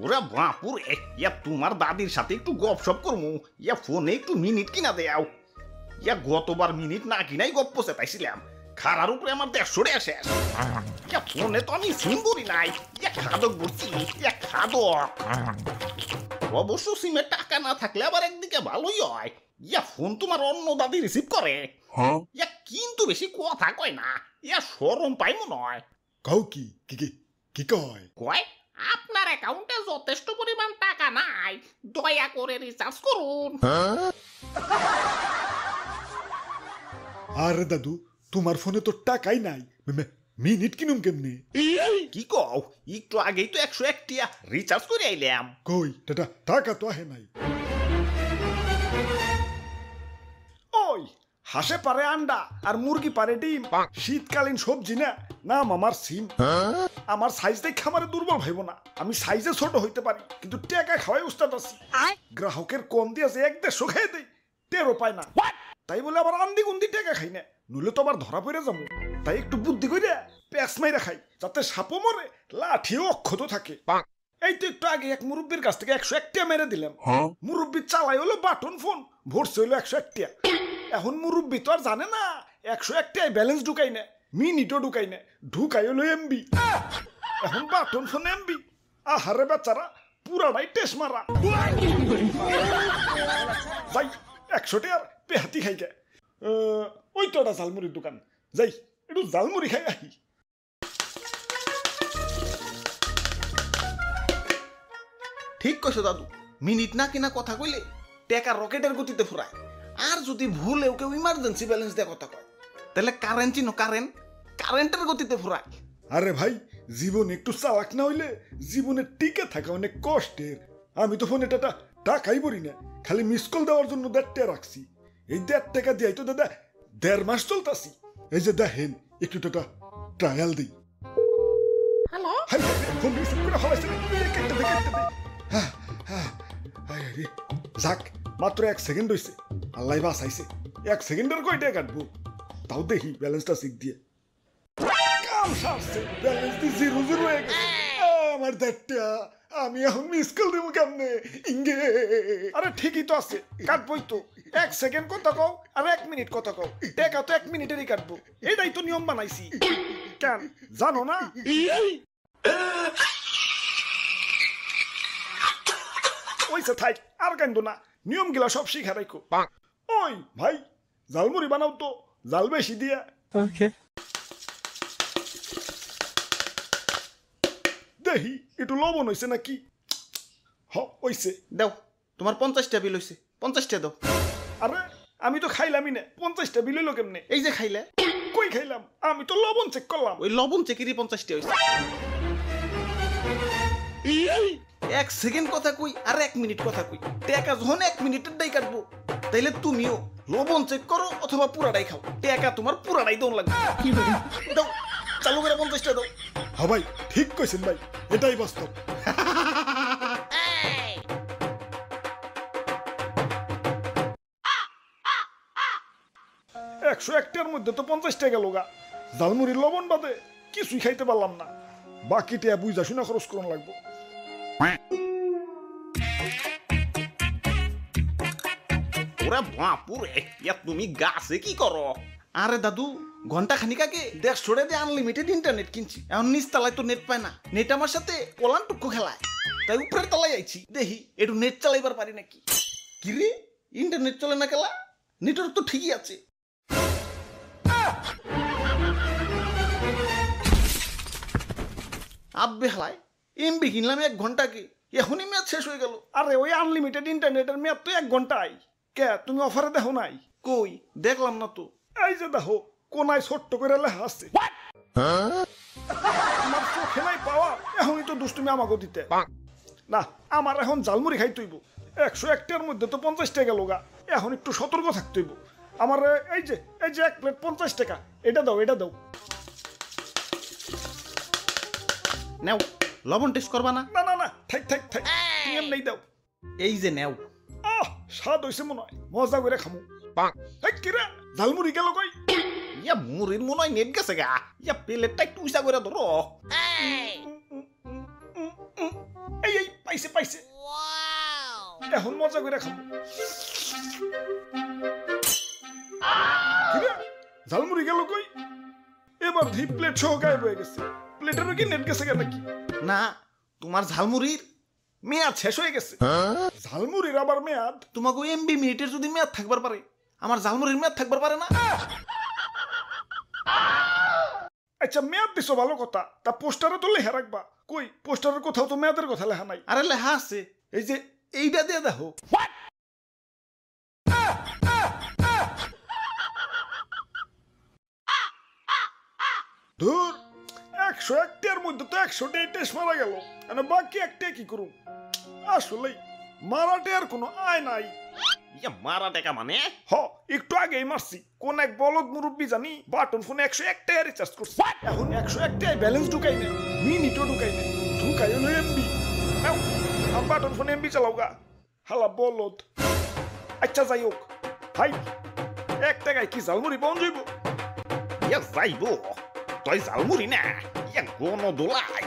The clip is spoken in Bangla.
ওরা বাপুরে, ইয়া তোমার দাদির সাথে একটু গপসপ করমু, ইয়া ফোনে একটু মিনিট কিনা দেও। ইয়া গতবার মিনিট না কিনাই গপ্প চেতাইছিলাম, খারার উপরে আমার 150 টাকা শেষ। ইয়া ফোনে তো আমি সিম করি নাই, ইয়া খাদক বলছি, ইয়া খাদক। অবশ্য সিমের টাকা না থাকলে আবার একদিকে ভালোই হয়, ইয়া ফোন তোমার অন্য দাদি রিসিভ করে। ইয়া কিন্তু বেশি কথা কয় না, ইয়া শরম পাই মনে হয়। কাউ কি কি কি কি কয়? কয় আপনার অ্যাকাউন্টে যথেষ্ট পরিমাণ টাকা নাই, দয়া করে রিচার্জ করুন। আরে দাদু, তোমার ফোনে তো টাকাই নাই, মিনিট কিনুম কেমনে? কি কও, একটু আগেই তো 101 টিয়া রিচার্জ করে আইলাম। কই টাকা তো আহে নাই। ওই হাঁসে পারে আন্ডা আর মুরগি পারে ডিম, শীতকালীন সবজি না, নাম আমার সিম। আমার সাইজ দেখে আমারে দুর্বল ভাইব না, আমি সাইজে ছোট হইতে পারি কিন্তু টাকা খাওয়াই উস্তাদ আছি। গ্রাহকের কোন দিয়ে যে 1-150 খাই দেই, টেরও পায় না। তাই বলে আবার আন্দি গুন্দি টাকা খাই না, নইলে তো আবার ধরা পড়ে যাবো। তাই একটু বুদ্ধি করে প্যাঁচ মাইরা খাই, যাতে সাপও মরে লাঠিও অক্ষত থাকে। এই তো একটু আগে এক মুরব্বীর কাছ থেকে 101 টাকা মেরে দিলাম। মুরব্বী চালাই হলো বাটন ফোন, ভরছে হইলো 101 টাকা। এখন মুরব্বী তো আর জানে না 101 টাকায় ব্যালেন্স ঢুকাই না, মিনিটও ঢুকাই না, ঢুকাই হলো এমবি। এখন বাটন ফোন এমবি, আহারে বেচারা পুরাটাই টেস মারা। যাই 100 টাকার পেহাতি খাই গে। ওই তো একটা ঝালমুড়ির দোকান, যাই একটু ঝালমুড়ি খাই আহি। ঠিক কইছো দাদু, মিনিট না কিনা কথা কইলে টাকা রকেটের গতিতে ফুরায়। আর যদি ভুলেও কেউ ইমার্জেন্সি ব্যালেন্স দিয়ে কথা কয়, তাহলে কারেন্ট চিনো, কারেন্টের গতিতে ফুরায়। আরে ভাই, জীবন একটু চালাক না হইলে জীবনে টিকে থাকা অনেক কষ্টের। আমি তো ফোনে টাকাই পড়ি না, খালি মিস কল দেওয়ার জন্য 1.5 টাকা রাখছি। এই 1.5 টাকা দিয়ে তো দাদা 1.5 মাস চলতাছি। এই যে দেখেন একটু ট্রায়াল দিই। হ্যালো, হাই ফোন রিসিভ করে ফলাইছে, কেটে দে। যাক, মাত্র 1 সেকেন্ড হয়েছে, আল্লাহ বাঁচাইছে। 1 সেকেন্ডের কয় টাকা কাটবো, তাও দেখি ব্যালেন্সটা চেক দিয়ে। কাম সারছে, ব্যালেন্স দিয়ে 0 হয়ে গেছে। আমার 1.5 টাকা, আমি এখন মিস কল দেবো কেমনে? ইঙ্গে আরে ঠিকই তো আছে, কাটবই তো। 1 সেকেন্ড কথা কও আর 1 মিনিট কথা কও, টাকা তো 1 মিনিটেরই কাটবো। এটাই তো নিয়ম বানাইছি, কেন জানো না? ওইসে থাক, আর কান্দো না, নিয়ম গিলা সব শিখা রাখো। ওই ভাই, ঝালমুড়ি বানাও তো, জাল বেশি দিয়া। দেখি একটু লবণ হইছে নাকি। হইছে, দাও, তোমার 50 টাকা বিল হইছে, 50 টাকা দাও। আরে আমি তো খাইলামই না, 50টা বিল হইলো কেমনে? এই যে খাইলে। কই খাইলাম? আমি তো লবণ চেক করলাম। ওই লবণ চেকেরই 50 টাকা হইছে। 1 সেকেন্ড কথা কই আর 1 মিনিট কথা কই, টাকা যখন 1 মিনিটের দাই কাটবো, তাইলে তুমিও লবণ চেক করো অথবা পুরাটাই খাও, টাকা তোমার পুরাটাই দন লাগবে। দাও, চালু করে 50 টাকা দাও। হ্যাঁ ভাই, ঠিক কইছেন ভাই, এটাই বাস্তব। 101 টাকার মধ্যে তো 50 টাকা গেল গা। ঝালমুড়ির লবণ বাদে কিছুই খাইতে পারলাম না, বাকি টাকা বুঝা শুনা খরচ করন লাগবো। ওরে বাপুরে, ইয়া তুমি গাছে কি করো? আরে দাদু, ঘন্টা খানিক আগে 150 টাকা দিয়ে আনলিমিটেড ইন্টারনেট কিনছি। এখন নিচ তলায় তো নেট পায় না, নেট আমার সাথে কলান টুকু খেলায়। তাই উপরের তলায় আইছি, দেখি একটু নেট চালাইবার পারি নাকি। কি রে, ইন্টারনেট চলে না খেলা? নেটওয়ার্ক তো ঠিকই আছে। আব্বে হালায়, এমবি কিনলাম 1 ঘন্টাকে, এখনই ম্যাচ শেষ হয়ে গেল। আরে ওই আনলিমিটেড ইন্টারনেটের মেয়াদ তো 1 ঘন্টাই। কে তুমি অফারে দেখো নাই? কই দেখলাম না তো। এই যে দেখো, কোনায় ছোট্ট করে লেখা আছে। আমার চোখে নাই পাওয়া, এখনই তো দুষ্টুমি আমাকে দিতে না। আমার এখন ঝালমুড়ি খাইতে হইব। 101 টাকার মধ্যে তো 50 টাকা গেল গা, এখন একটু সতর্ক থাকতে হইব। আমার এই যে 1 প্লেট 50 টাকা, এটা দাও, এটা দাও। নেও, লবণ টেস্ট করবা না? না না না, থাক থাক থাক, তুমি এমনি দাও। এই যে নেও। স্বাদ হইছে মনে হয়, মজা করে খামু। কিরে, ঝালমুড়ি গেল কই? ইয়া মুড়ির মনে হয় নেট গেছে গা। ইয়া প্লেটটা একটু উঁচা করে ধরো। এই এই পাইছি পাইছে পাইছে এখন মজা করে খাবো কিরে ঝালমুড়ি গেল কই এবার ধি প্লেট সহ গায়েব হয়ে গেছে প্লেটেরও কি নেট গেছে কেন কি না তোমার ঝালমুড়ির মেয়াদ শেষ হয়ে গেছে ঝালমুড়ির আবার মেয়াদ তোমাকে এমবি মিনিটের যদি মেয়াদ থাকবার পারে আমার ঝালমুড়ির মেয়াদ থাকবার পারে না আচ্ছা মেয়াদ দিছো ভালো কথা তা পোস্টারে তো লেখা রাখবা কই পোস্টারের কোথাও তো মেয়াদের কথা লেখা নাই আরে লেখা আছে এই যে এইটা দিয়ে দেখো ধুর 101টার মধ্যে তো 100টাই টেস্ট মারা গেল মানে বাকি একটা কি করুম আসলেই মারাটে আর কোনো আয় নাই ইয়া মারা টাকা মানে হ একটু আগেই মারছি কোন এক বলদ মুরব্বি জানি বাটন ফোনে 101টাই রিচার্জ করছে এখন 101টাই ব্যালেন্স ঢুকাই নেই মিনিটও ঢুকাই নেই ঢুকাই হলো এমবি আম বাটন ফোনে এমবি চালাও গা হালা বলদ আচ্ছা যাই হোক ভাই 1 টাকায় কি ঝালমুড়ি পাওয়া যাইব ইয়া যাইব তুই ঝালমুড়ি না ইয়া গণ দোলাই